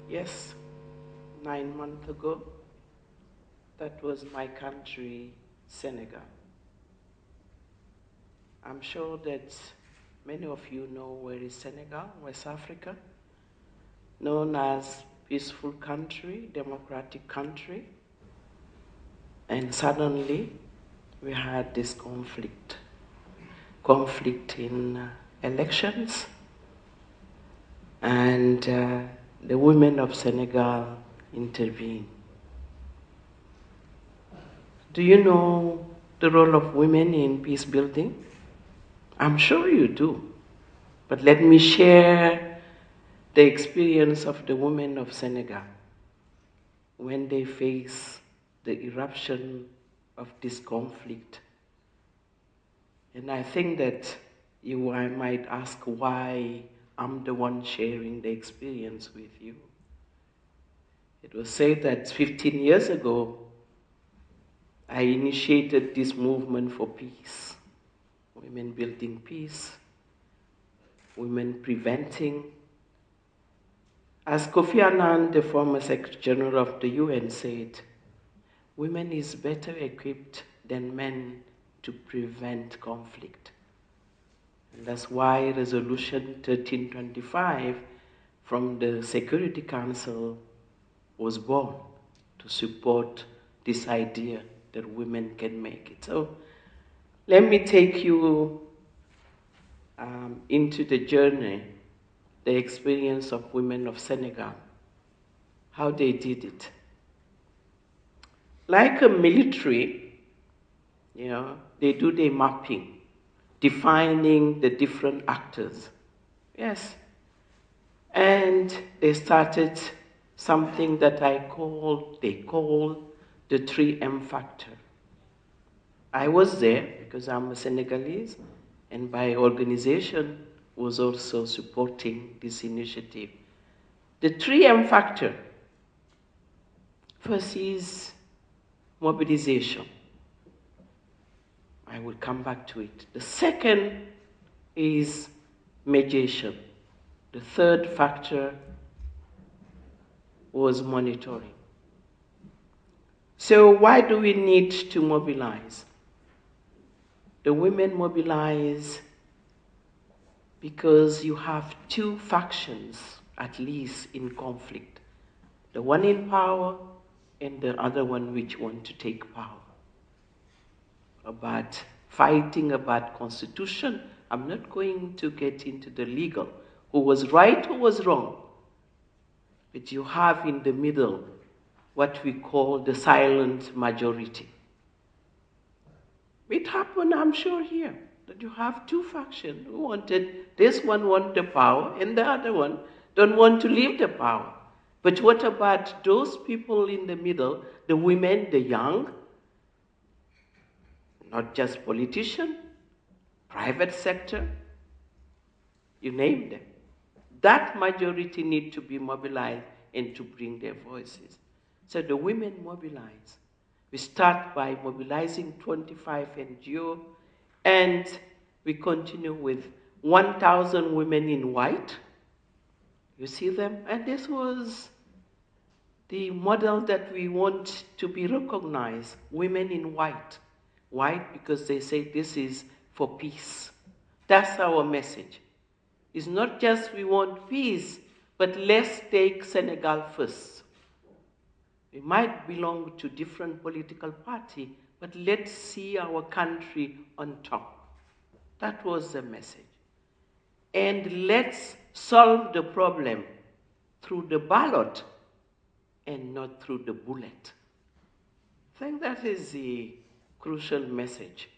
Yes, 9 months ago, that was my country, Senegal. I'm sure that many of you know where is Senegal, West Africa, known as peaceful country, democratic country. And suddenly, we had this conflict in elections, and the women of Senegal intervened. Do you know the role of women in peace building? I'm sure you do. But let me share the experience of the women of Senegal when they face the eruption of this conflict. And I think that I might ask why I'm the one sharing the experience with you. It was said that 15 years ago, I initiated this movement for peace, women building peace, women preventing. As Kofi Annan, the former Secretary General of the UN, said, women is better equipped than men to prevent conflict. And that's why Resolution 1325 from the Security Council was born, to support this idea that women can make it. So let me take you into the journey, the experience of women of Senegal, how they did it. Like a military, they do their mapping, defining the different actors. Yes. And they started something that they call the 3M factor. I was there because I'm a Senegalese, and my organization was also supporting this initiative. The 3M factor, first is mobilization. I will come back to it. The second is mediation. The third factor was monitoring. So why do we need to mobilize? The women mobilize because you have two factions, at least, in conflict. The one in power and the other one which want to take power. About fighting about constitution, I'm not going to get into the legal, who was right, who was wrong. But you have in the middle what we call the silent majority. It happened, I'm sure, here, that you have two factions who wanted, this one want the power, and the other one don't want to leave the power. But what about those people in the middle, the women, the young, not just politicians, private sector, you name them. That majority need to be mobilized and to bring their voices. So the women mobilize. We start by mobilizing 25 NGO, and we continue with 1,000 women in white. You see them? And this was the model that we want to be recognized, women in white. White because they say this is for peace. That's our message. It's not just we want peace, but let's take Senegal first. We might belong to different political party, but let's see our country on top. That was the message. And let's solve the problem through the ballot and not through the bullet. I think that is the crucial message.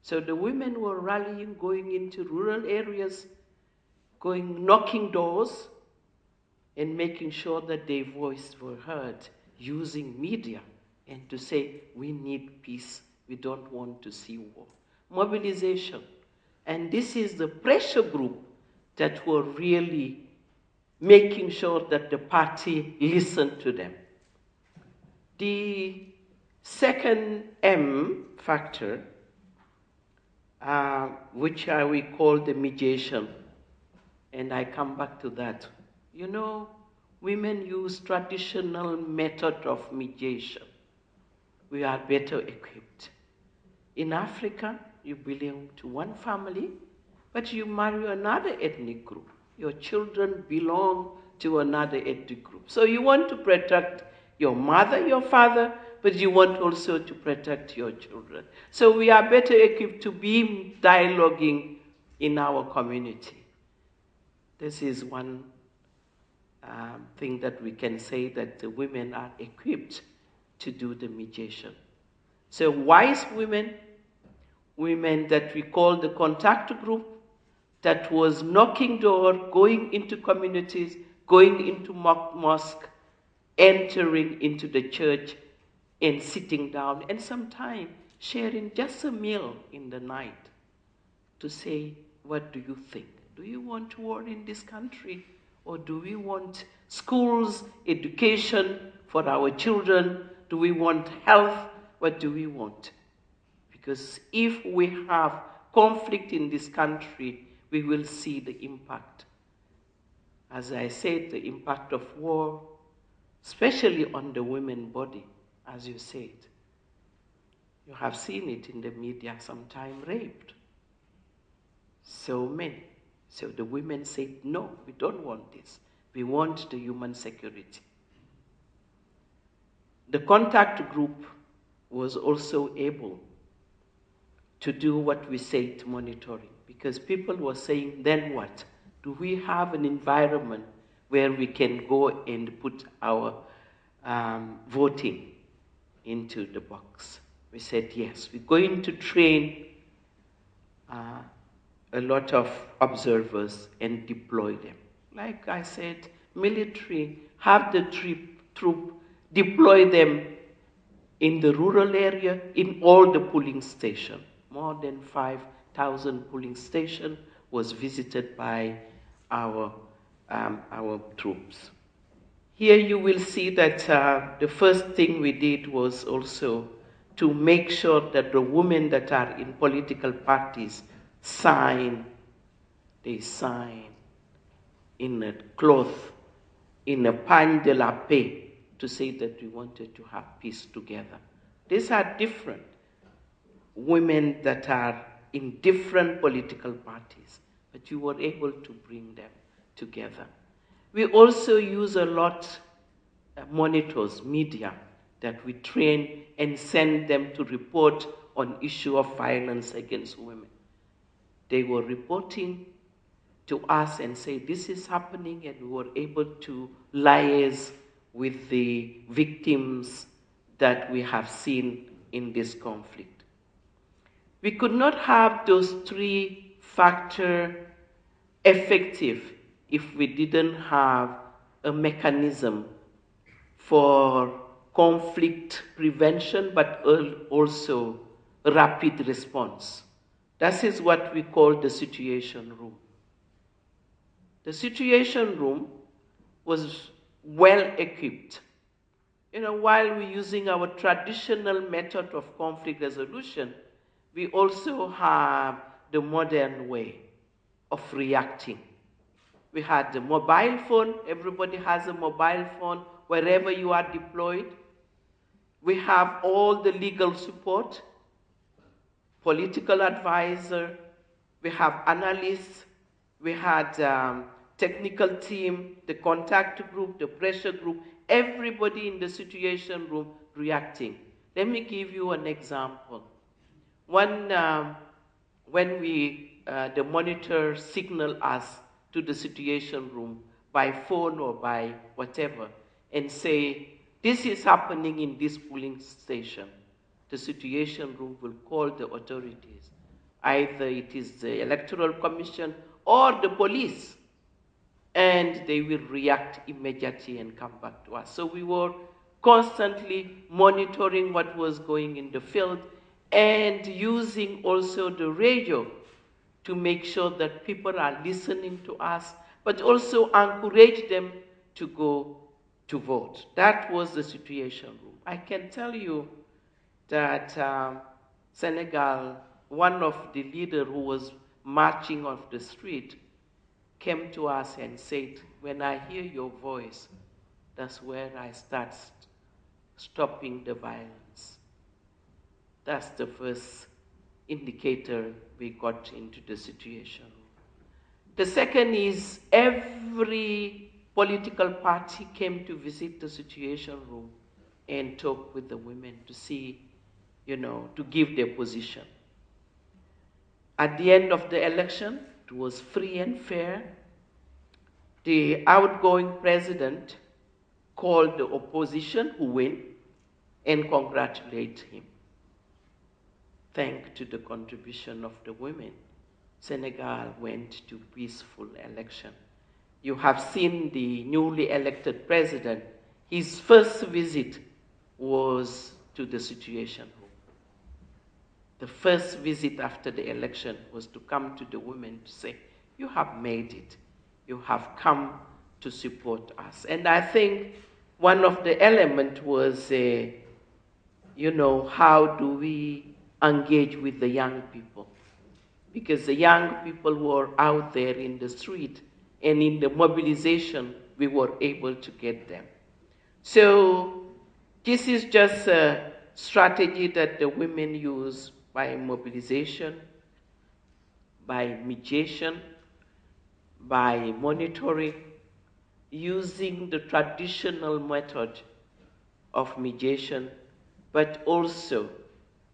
So the women were rallying, going into rural areas, going knocking doors and making sure that their voice were heard, using media, and to say, we need peace, we don't want to see war. Mobilization. And this is the pressure group that were really making sure that the party listened to them. The second M factor, which we call the mediation, and I come back to that. You know, women use traditional method of mediation. We are better equipped. In Africa, you belong to one family, but you marry another ethnic group. Your children belong to another ethnic group. So you want to protect your mother, your father, but you want also to protect your children. So we are better equipped to be dialoguing in our community. This is one thing that we can say, that the women are equipped to do the mediation. So wise women, women that we call the contact group, that was knocking door, going into communities, going into mosque, entering into the church, and sitting down, and sometimes sharing just a meal in the night to say, what do you think? Do you want war in this country? Or do we want schools, education for our children? Do we want health? What do we want? Because if we have conflict in this country, we will see the impact. As I said, the impact of war, especially on the women's body, as you said. You have seen it in the media, sometimes raped. So many. So the women said, no, we don't want this. We want the human security. The contact group was also able to do what we said, monitoring, because people were saying, then what? Do we have an environment where we can go and put our voting into the box? We said, yes, we're going to train a lot of observers and deploy them. Like I said, military, have the troop, deploy them in the rural area, in all the polling stations. More than 5,000 polling stations was visited by our troops. Here you will see that the first thing we did was also to make sure that the women that are in political parties they sign in a cloth, in a pain de la paix, to say that we wanted to have peace together. These are different women that are in different political parties, but you were able to bring them together. We also use a lot monitors, media, that we train and send them to report on issue of violence against women. They were reporting to us and say, this is happening, and we were able to liaise with the victims that we have seen in this conflict. We could not have those three factors effective if we didn't have a mechanism for conflict prevention, but also rapid response. That is what we call the situation room. The situation room was well equipped. You know, while we're using our traditional method of conflict resolution, we also have the modern way of reacting. We had the mobile phone. Everybody has a mobile phone wherever you are deployed. We have all the legal support, political advisor, we have analysts, we had technical team, the contact group, the pressure group, everybody in the situation room reacting. Let me give you an example. When the monitor signal us to the situation room by phone or by whatever and say, this is happening in this polling station, the situation room will call the authorities. Either it is the Electoral Commission or the police and they will react immediately and come back to us. So we were constantly monitoring what was going in the field and using also the radio to make sure that people are listening to us, but also encourage them to go to vote. That was the situation room. I can tell you that Senegal, one of the leaders who was marching off the street, came to us and said, when I hear your voice, that's where I start stopping the violence. That's the first indicator we got into the situation. The second is every political party came to visit the situation room and talk with the women to see, to give their position. At the end of the election, it was free and fair. The outgoing president called the opposition who win and congratulate him. Thanks to the contribution of the women, Senegal went to peaceful election. You have seen the newly elected president. His first visit was to the situation room. The first visit after the election was to come to the women to say, you have made it. You have come to support us. And I think one of the elements was, how do we engage with the young people? Because the young people were out there in the street, and in the mobilization, we were able to get them. So this is just a strategy that the women use by mobilization, by mediation, by monitoring, using the traditional method of mediation, but also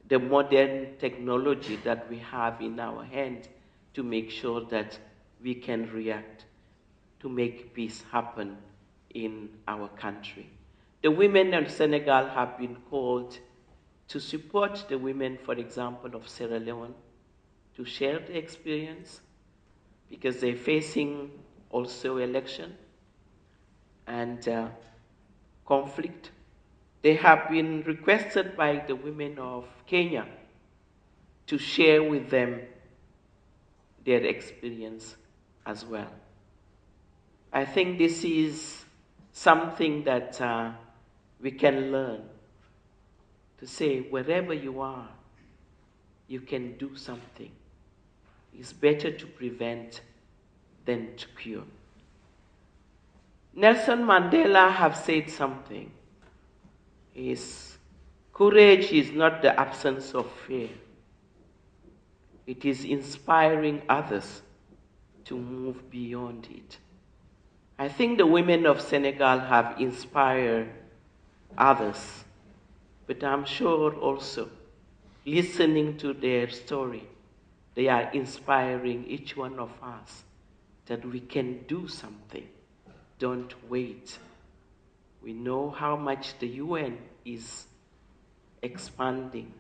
the modern technology that we have in our hand to make sure that we can react to make peace happen in our country. The women of Senegal have been called to support the women, for example, of Sierra Leone, to share the experience, because they're facing also election and conflict. They have been requested by the women of Kenya to share with them their experience as well. I think this is something that we can learn, to say wherever you are, you can do something. It's better to prevent than to cure. Nelson Mandela have said something. Courage is not the absence of fear. It is inspiring others to move beyond it. I think the women of Senegal have inspired others, but I'm sure also, listening to their story, they are inspiring each one of us that we can do something. Don't wait. We know how much the UN is expanding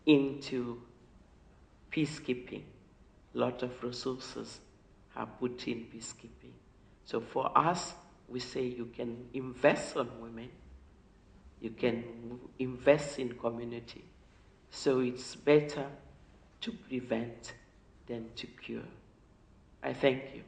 into peacekeeping. A lot of resources are put in peacekeeping. So for us, we say you can invest on women, you can invest in community. So it's better to prevent than to cure. I thank you.